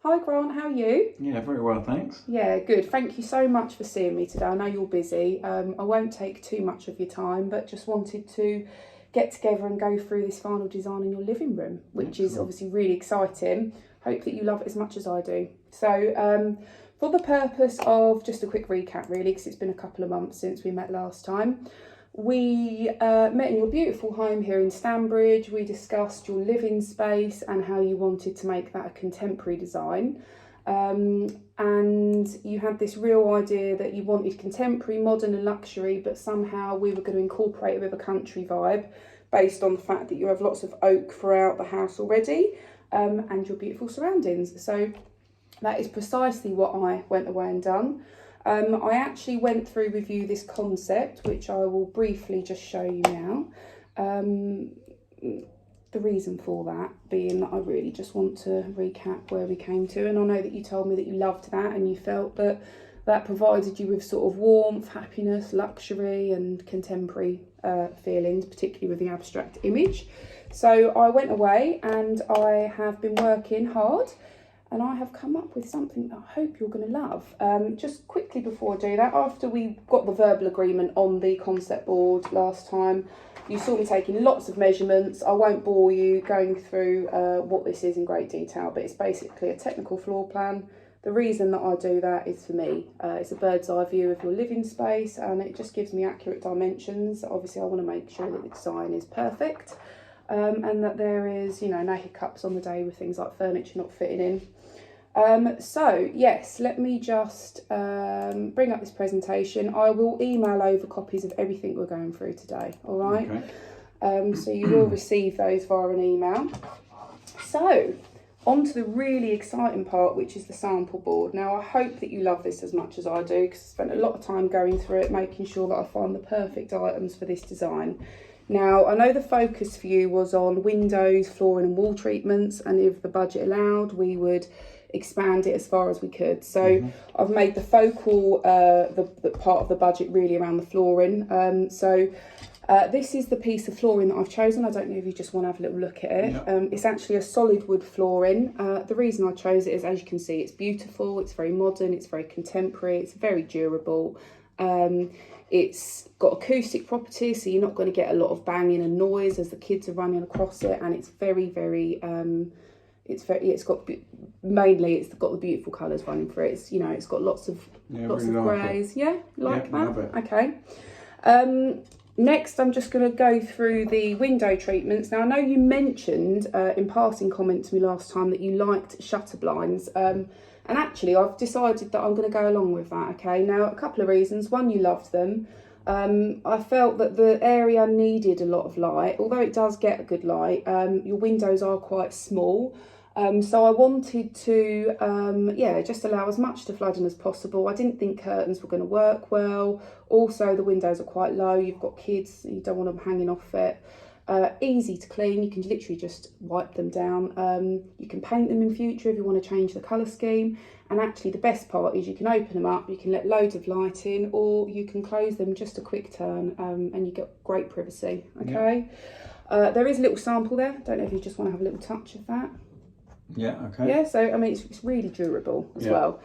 Hi Grant, how are you? Yeah, very well, thanks. Yeah, good. Thank you so much for seeing me today. I know you're busy. I won't take too much of your time, but just wanted to get together and go through this final design in your living room, which is obviously really exciting. Hope that you love it as much as I do. So for the purpose of just a quick recap really, because it's been a couple of months since we met last time, we met in your beautiful home here in Stanbridge. We discussed your living space and how you wanted to make that a contemporary design. And you had this real idea that you wanted contemporary, modern and luxury, but somehow we were going to incorporate it with a country vibe based on the fact that you have lots of oak throughout the house already, and your beautiful surroundings. So that is precisely what I went away and done. I actually went through with you this concept, which I will briefly just show you now. The reason for that being that I really just want to recap where we came to, and I know that you told me that you loved that and you felt that that provided you with sort of warmth, happiness, luxury and contemporary feelings, particularly with the abstract image. So I went away and I have been working hard, and I have come up with something that I hope you're going to love. Just quickly before I do that, after we got the verbal agreement on the concept board last time, you saw me taking lots of measurements. I won't bore you going through what this is in great detail, but it's basically a technical floor plan. The reason that I do that is for me. It's a bird's eye view of your living space, and it just gives me accurate dimensions. Obviously, I want to make sure that the design is perfect, and that there is, you know, no hiccups on the day with things like furniture not fitting in. So yes, let me just bring up this presentation. I will email over copies of everything we're going through today, all right? Okay. So you will receive those via an email. So on to the really exciting part, which is the sample board. Now I hope that you love this as much as I do, because I spent a lot of time going through it, making sure that I find the perfect items for this design. Now, I know the focus for you was on windows, flooring and wall treatments, and if the budget allowed, we would expand it as far as we could. So I've made the focal the part of the budget really around the flooring. This is the piece of flooring that I've chosen. I don't know if you just want to have a little look at it. It's actually a solid wood flooring. The reason I chose it is, as you can see, it's beautiful, it's very modern, it's very contemporary, it's very durable. It's got acoustic properties, so you're not going to get a lot of banging and noise as the kids are running across it, and it's it's got the beautiful colours running for it. It's, you know, it's got lots of greys. Yeah, that. Love it. Okay. Next, I'm just going to go through the window treatments. Now, I know you mentioned in passing comment to me last time that you liked shutter blinds. And actually, I've decided that I'm going to go along with that, okay? Now, a couple of reasons. One, you loved them. I felt that the area needed a lot of light. Although it does get a good light, your windows are quite small. So I wanted to, just allow as much to flood in as possible. I didn't think curtains were going to work well. Also, the windows are quite low. You've got kids, you don't want them hanging off it. Easy to clean, you can literally just wipe them down. You can paint them in future if you want to change the colour scheme, and actually the best part is you can open them up, you can let loads of light in, or you can close them just a quick turn, and you get great privacy. Okay. There is a little sample there. Don't know if you just want to have a little touch of that. Yeah, okay. Yeah, so I mean it's really durable as well.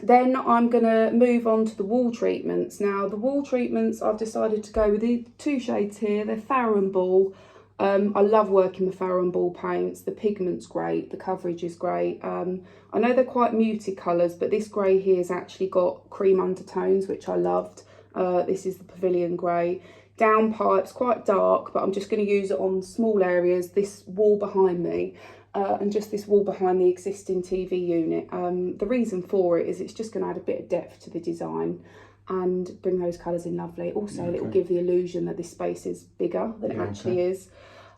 Then I'm going to move on to the wall treatments. Now, the wall treatments, I've decided to go with the two shades here. They're Farrow and Ball. I love working with Farrow and Ball paints. The pigment's great. The coverage is great. I know they're quite muted colours, but this grey here has actually got cream undertones, which I loved. This is the Pavilion Grey. Downpipes, quite dark, but I'm just going to use it on small areas. This wall behind me. And just this wall behind the existing TV unit. The reason for it is it's just going to add a bit of depth to the design and bring those colours in lovely. Also, it will give the illusion that this space is bigger than it actually is.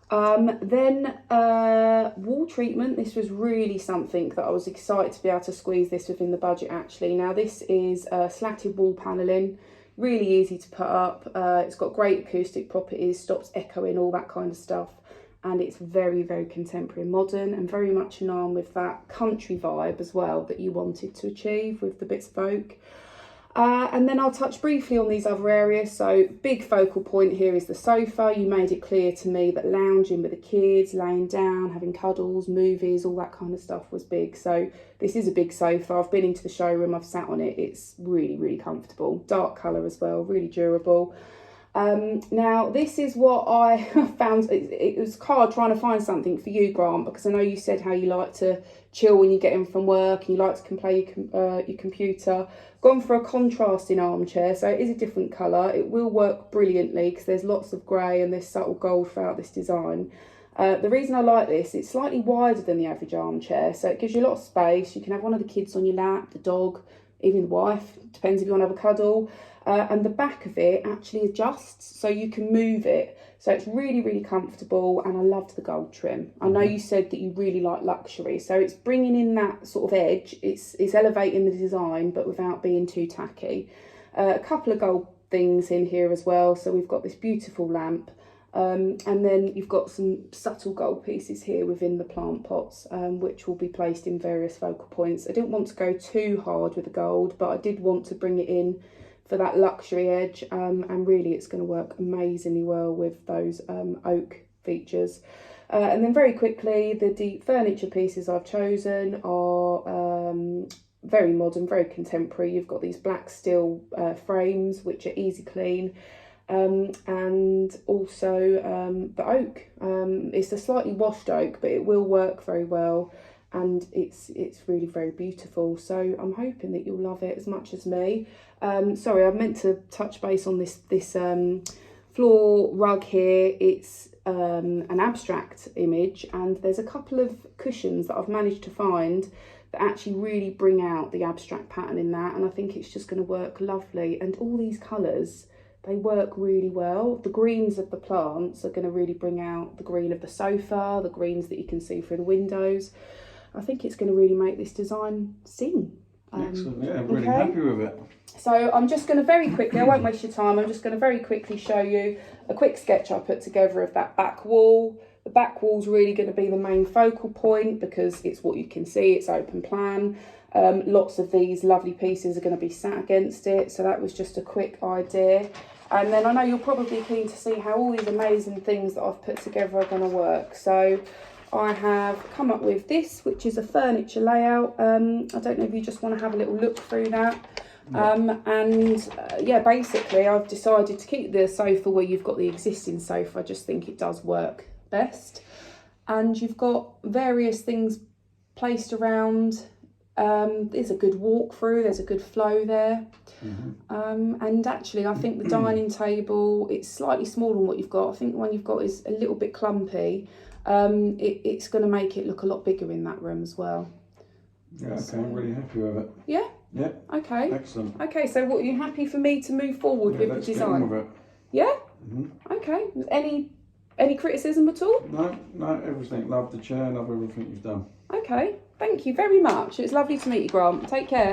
Then wall treatment. This was really something that I was excited to be able to squeeze this within the budget actually. Now, this is slatted wall panelling. Really easy to put up. It's got great acoustic properties, stops echoing, all that kind of stuff. And it's very, very contemporary and modern, and very much in line with that country vibe as well that you wanted to achieve with the bits of oak. And then I'll touch briefly on these other areas. So big focal point here is the sofa. You made it clear to me that lounging with the kids, laying down, having cuddles, movies, all that kind of stuff was big. So this is a big sofa. I've been into the showroom, I've sat on it. It's really, really comfortable. Dark colour as well, really durable. Now this is what I found. It was hard trying to find something for you, Grant, because I know you said how you like to chill when you get in from work and you like to play your computer. Gone for a contrasting armchair, so it is a different colour. It will work brilliantly because there's lots of grey and there's subtle gold throughout this design. The reason I like this, it's slightly wider than the average armchair, so it gives you a lot of space. You can have one of the kids on your lap, the dog, even the wife, depends if you want to have a cuddle. And the back of it actually adjusts, so you can move it. So it's really, really comfortable, and I loved the gold trim. I know you said that you really like luxury, so it's bringing in that sort of edge. It's elevating the design, but without being too tacky. A couple of gold things in here as well. So we've got this beautiful lamp, and then you've got some subtle gold pieces here within the plant pots, which will be placed in various focal points. I didn't want to go too hard with the gold, but I did want to bring it in for that luxury edge, and really it's going to work amazingly well with those oak features. And then very quickly, the deep furniture pieces I've chosen are very modern, very contemporary. You've got these black steel frames which are easy clean, and also the oak. It's a slightly washed oak, but it will work very well, and it's really very beautiful. So I'm hoping that you'll love it as much as me. Sorry, I meant to touch base on this floor rug here. It's an abstract image, and there's a couple of cushions that I've managed to find that actually really bring out the abstract pattern in that, and I think it's just going to work lovely. And all these colours, they work really well. The greens of the plants are going to really bring out the green of the sofa, the greens that you can see through the windows. I think it's going to really make this design sing. Excellent, yeah, I'm really happy with it. So I'm just going to very quickly, I won't waste your time, I'm just going to very quickly show you a quick sketch I put together of that back wall. The back wall's really going to be the main focal point because it's what you can see, it's open plan. Lots of these lovely pieces are going to be sat against it, so that was just a quick idea. And then I know you're probably keen to see how all these amazing things that I've put together are going to work. So I have come up with this, which is a furniture layout. I don't know if you just want to have a little look through that. Yeah, basically I've decided to keep the sofa where you've got the existing sofa. I just think it does work best. And you've got various things placed around. There's a good walk through, there's a good flow there. And actually I think the dining table, it's slightly smaller than what you've got. I think the one you've got is a little bit clumpy. It's going to make it look a lot bigger in that room as well. Yeah, okay, I'm really happy with it. Yeah? Yeah. Okay. Excellent. Okay, so what, are you happy for me to move forward with the design? Get on with it. Yeah? Okay. Any criticism at all? No, everything. Love the chair, love everything you've done. Okay, thank you very much. It's lovely to meet you, Grant. Take care.